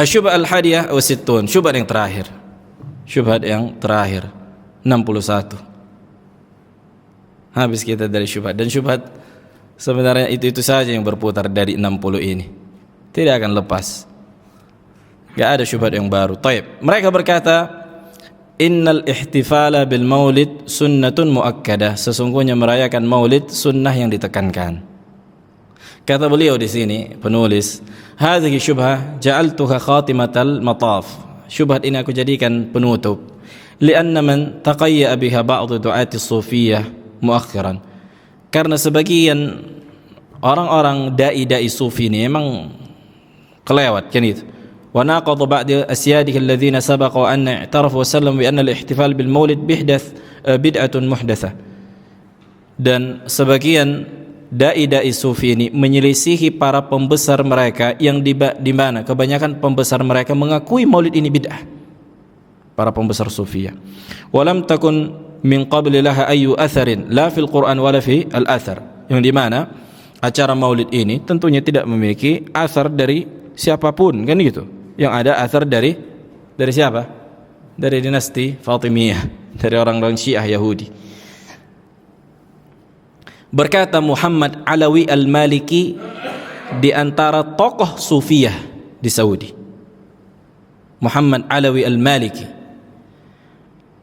Asyubhat al-hadiyah wa sittun, syubhat yang terakhir. Syubhat yang terakhir 61. Habis kita dari syubhat, dan syubhat sebenarnya itu saja yang berputar dari 60 ini. Tidak akan lepas. Enggak ada syubhat yang baru. Taib. Mereka berkata, innal ihtifala bil maulid sunnatun muakkadah. Sesungguhnya merayakan maulid sunnah yang ditekankan. Kata beliau di sini, penulis, hadhihi syubhah ja'altuha khatimatal mataf. Syubhat ini aku jadikan penutup. Lianna man taqayya biha ba'd du'ati sufiyah muakhiran. Karena sebagian orang-orang dai-dai sufi ini memang kelewat kan itu. Wa naqadha ba'd asyadihi alladhina sabaqa an i'tarafu wa sallamu bi anna al-ihtifal bil maulid bid'atun muhdatsah. Dan sebagian dai-dai sufi ini menyelisihi para pembesar mereka yang di mana kebanyakan pembesar mereka mengakui maulid ini bid'ah. Para pembesar sufiyah. Walam takun min qabli laha ayyu atharin la fil Qur'an wala fi al-athar. Yang di mana acara maulid ini tentunya tidak memiliki athar dari siapapun, kan gitu. Yang ada athar dari siapa? Dari dinasti Fatimiyah, dari orang-orang Syiah Yahudi. Berkata Muhammad Alawi Al-Maliki di antara tokoh sufiyah di Saudi. Muhammad Alawi Al-Maliki,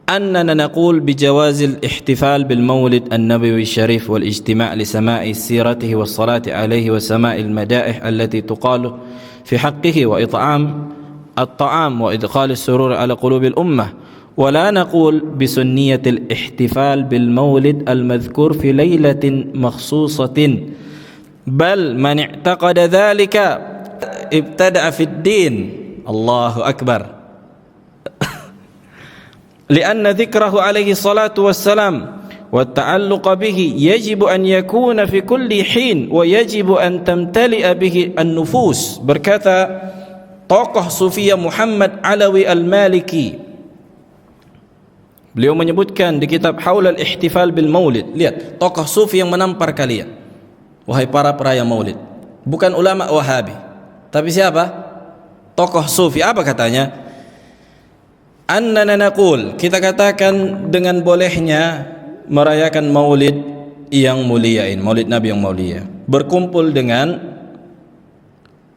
annana naqul bijawaz al-ihtifal bil maulid an-nabawi syarif wal ijtima' li sama'i siratihi was salati alayhi wa sama'i al-mada'ih allati tuqalu fi haqqihi wa it'am at-ta'am wa idkhal as-surur ala qulubil ummah. ولا نقول بسنية الاحتفال بالمولد المذكور في ليلة مخصوصة بل من اعتقد ذلك ابتدع في الدين. الله أكبر. لأن ذكره عليه الصلاة والسلام والتعلق به يجب أن يكون في كل حين ويجب أن تمتلئ به النفوس. Berkata tokoh Sufia Muhammad Alawi Al-Maliki, beliau menyebutkan di kitab Haulal Ihtifal bil Maulid. Lihat, tokoh sufi yang menampar kalian, wahai para peraya maulid. Bukan ulama Wahabi, tapi siapa? Tokoh sufi. Apa katanya? Annana naqul, kita katakan dengan bolehnya merayakan maulid yang mulia ini, maulid Nabi yang mulia, berkumpul dengan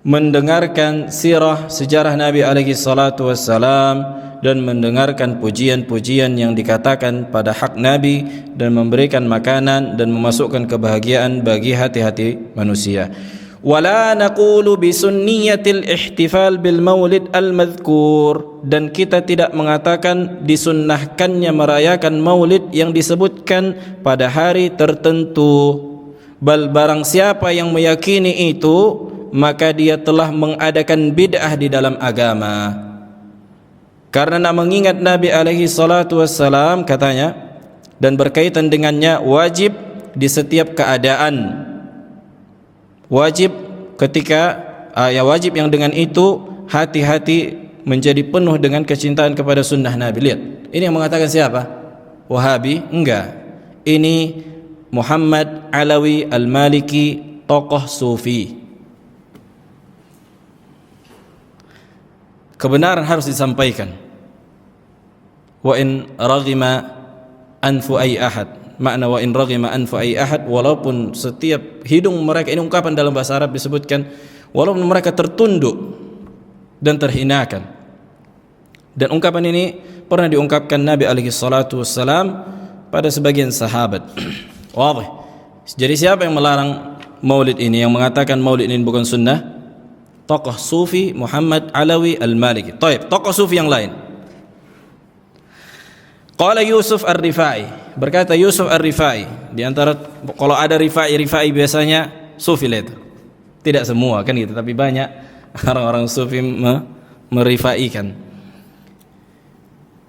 mendengarkan sirah sejarah Nabi alaihi salatu wassalam dan mendengarkan pujian-pujian yang dikatakan pada hak Nabi dan memberikan makanan dan memasukkan kebahagiaan bagi hati-hati manusia. Wala naqulu bisunniyatil ihtifal bil maulid al-madhkur, dan kita tidak mengatakan disunnahkannya merayakan maulid yang disebutkan pada hari tertentu. Bal barang siapa yang meyakini itu, maka dia telah mengadakan bid'ah di dalam agama. Karena nak mengingat Nabi alaihi salatu wassalam, katanya, dan berkaitan dengannya wajib di setiap keadaan. Wajib ketika wajib yang dengan itu hati-hati menjadi penuh dengan kecintaan kepada sunnah Nabi. Lihat, ini yang mengatakan siapa? Wahabi? Enggak. Ini Muhammad Alawi Al-Maliki, tokoh sufi. Kebenaran harus disampaikan. Wa in raghima anfu ay ahad. Makna wa in raghima anfu ay ahad, walaupun setiap hidung mereka, ini ungkapan dalam bahasa Arab disebutkan, walaupun mereka tertunduk dan terhinakan. Dan ungkapan ini pernah diungkapkan Nabi alaihi salatu wassalam pada sebagian sahabat. Wadih. Jadi siapa yang melarang maulid ini, yang mengatakan maulid ini bukan sunnah? Tokoh sufi Muhammad Alawi Al-Maliki. Taib, tokoh sufi yang lain. Qala Yusuf Ar-Rifai, berkata Yusuf Ar-Rifai, di antara kalau ada Rifai biasanya sufi itu. Tidak semua kan gitu, tapi banyak orang-orang sufi merifaikan.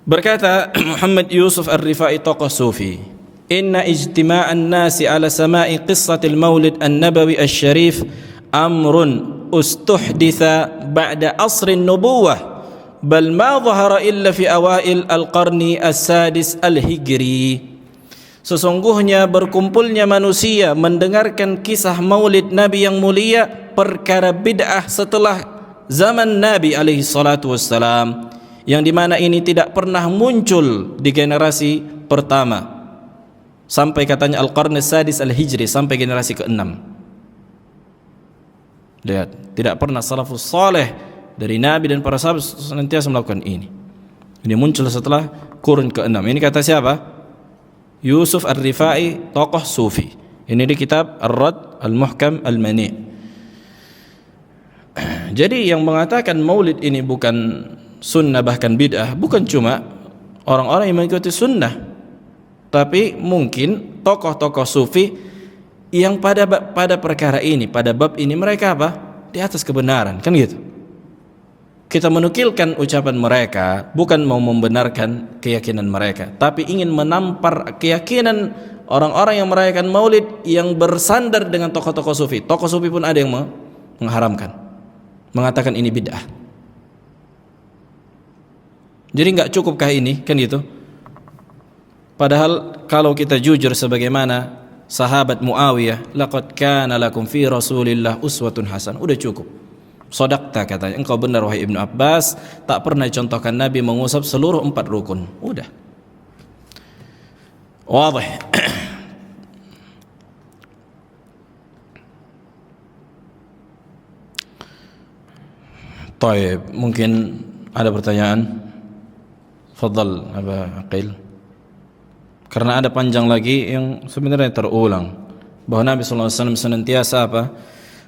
Berkata Muhammad Yusuf Ar-Rifai, tokoh sufi, inna ijtima'an nasi ala sama'i qissatil maulid an-nabawi asy-syarif amrun ustuhditha ba'da asrin nubuwah bal ma dhahara illa fi awail al-qarni as-sadis al-hijri. Sesungguhnya berkumpulnya manusia mendengarkan kisah maulid Nabi yang mulia perkara bid'ah setelah zaman Nabi alaihi salatu wassalam, yang dimana ini tidak pernah muncul di generasi pertama sampai katanya Al-Qarn As-Sadis Al-Hijri, sampai generasi ke-6. Lihat, tidak pernah salafus saleh dari Nabi dan para sahabat senantiasa melakukan ini. Ini muncul setelah kurun ke-6. Ini kata siapa? Yusuf Ar-Rifai, tokoh sufi. Ini di kitab Ar-Rad Al-Muhkam Al-Mani'. Jadi yang mengatakan maulid ini bukan sunnah bahkan bid'ah bukan cuma orang-orang yang mengikuti sunnah, tapi mungkin tokoh-tokoh sufi yang pada perkara ini, pada bab ini mereka apa? Di atas kebenaran, kan gitu. Kita menukilkan ucapan mereka bukan mau membenarkan keyakinan mereka, tapi ingin menampar keyakinan orang-orang yang merayakan maulid yang bersandar dengan tokoh-tokoh sufi. Tokoh sufi pun ada yang mengharamkan, mengatakan ini bid'ah. Jadi nggak cukupkah ini, kan gitu? Padahal kalau kita jujur sebagaimana sahabat Muawiyah, laqad kana lakum fi Rasulillah uswatun hasanah, udah cukup. Shadaqta, katanya, engkau benar wahai Ibnu Abbas, tak pernah contohkan Nabi mengusap seluruh 4 rukun. Udah. Wadih. Baik, mungkin ada pertanyaan? Fadhal Aba Aqil. Karena ada panjang lagi yang sebenarnya terulang, bahwa Nabi sallallahu alaihi wasallam senantiasa apa?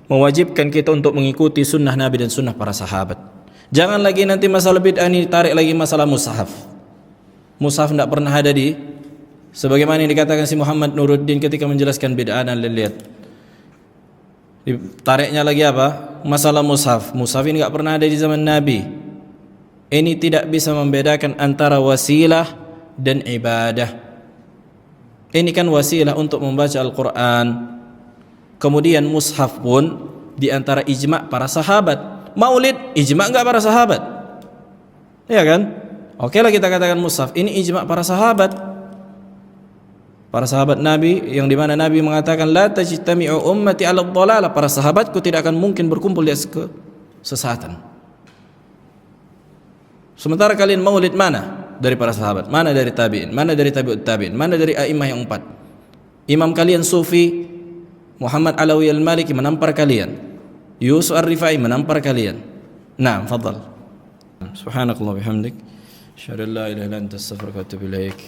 Mewajibkan kita untuk mengikuti sunnah Nabi dan sunnah para sahabat. Jangan lagi nanti masalah bid'ah ini tarik lagi masalah mushaf. Mushaf tidak pernah ada di sebagaimana yang dikatakan si Muhammad Nuruddin ketika menjelaskan bid'ah, dan lihat tariknya lagi apa? Masalah mushaf. Mushaf ini enggak pernah ada di zaman Nabi. Ini tidak bisa membedakan antara wasilah dan ibadah. Ini kan wasilah untuk membaca Al-Quran. Kemudian mushaf pun di antara ijma' para sahabat. Maulid ijma' enggak para sahabat? Ya kan? Oke lah kita katakan mushaf ini ijma' para sahabat. Para sahabat Nabi, yang dimana Nabi mengatakan la tajtami'u ummati 'ala dhalalah, para sahabatku tidak akan mungkin berkumpul di atas kesesatan. Sementara kalian maulid mana dari para sahabat, mana dari tabi'in, mana dari tabi'ut tabi'in, mana dari a'immah yang 4. Imam kalian sufi Muhammad Alawi Al-Maliki menampar kalian, Yusuf Ar-Rifai menampar kalian. Nah, fadhal. Subhanakallah bihamdik, asyhadu an la ilaha illa anta astaghfiruka wa atubu ilaik.